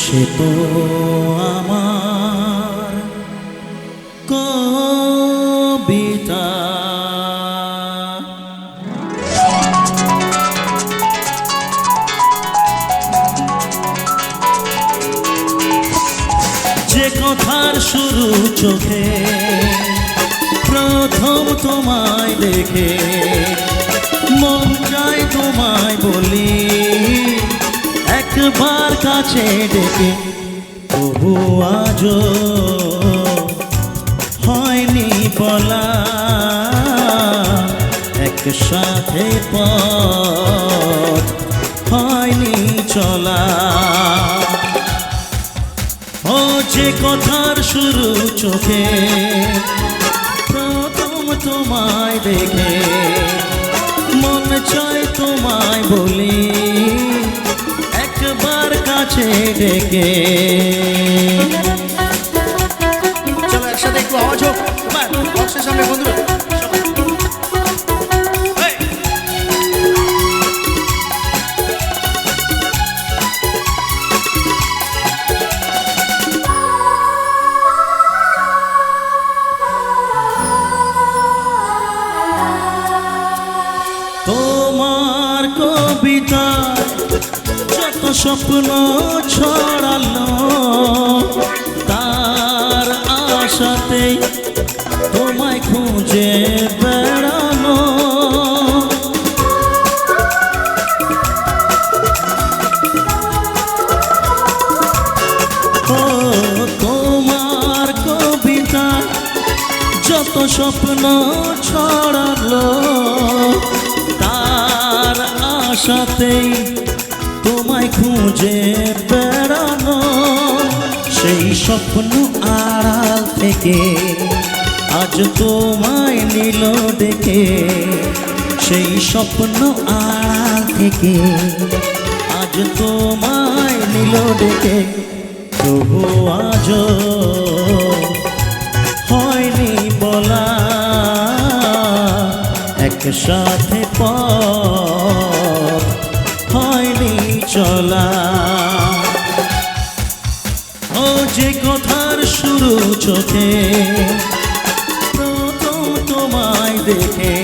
সে তো আমার কবিতা। যে কথার শুরু চোখে প্রথম তোমায় দেখে মন চাই তোমায় বলি, একবার কাছে ডেকে তবু আজও হয়নি বলা, একসাথে পথ হয়নি চলা। ও যে কথার শুরু চোখে প্রথম তোমায় দেখে মন চাই তোমায় বলি, একবার কাছে ডেকে। চলো একসাথে একটু আওয়াজ হোক বক্সের সামনে বন্ধুরা। তোমার কবিতা যত স্বপ্ন ছড়ালো, তার আশাতেই তোমায় খুঁজে বেড়ানো। ও তোমার কবিতা যত স্বপ্ন ছড়ালো, তার আশাতেই তোমায় খুঁজে বেড়ানো। সেই স্বপ্ন আড়াল থেকে আজ তোমায় নিল ডেকে, সেই স্বপ্ন আড়াল থেকে আজ তোমায় নিল ডেকে, তবু আজও হয়নি বলা, একসাথে পথ হয়নি চলা। ও যে কথার শুরু চোখে প্রথম তোমায় দেখে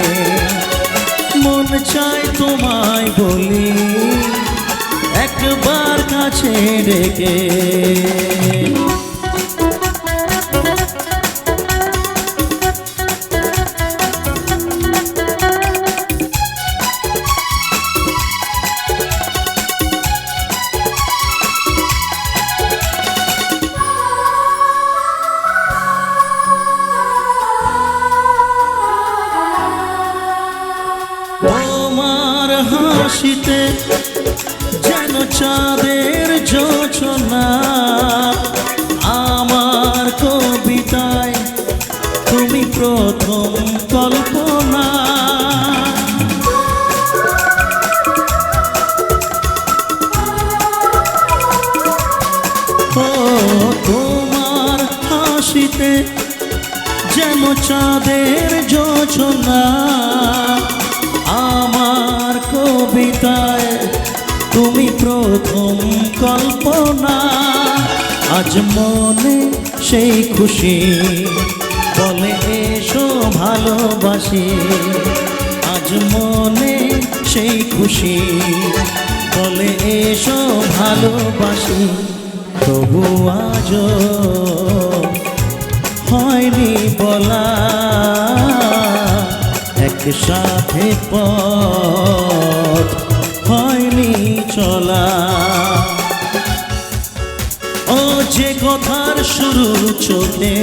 মন চাই তোমায় বলি, একবার কাছে ডেকে। তোমার হাসিতে যেন চাঁদের যোছনা, আমার কবিতায় তুমি প্রথম কল্পনা। ও তোমার হাসিতে যেন চাঁদের যোছনা, আমার কবিতায় তুমি প্রথম কল্পনা। আজ মনে সেই খুশি বলে এসো ভালোবাসি, আজ মনে সেই খুশি বলে এসো ভালোবাসি, তবু আজও হয়নি বলা, একসাথে পথ হয়নি চলা। ও যে কথার শুরু চোখে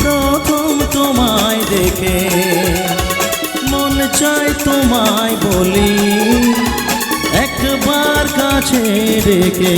প্রথম তোমায় দেখে মন চাই তোমায় বলি, একবার কাছে ডেকে।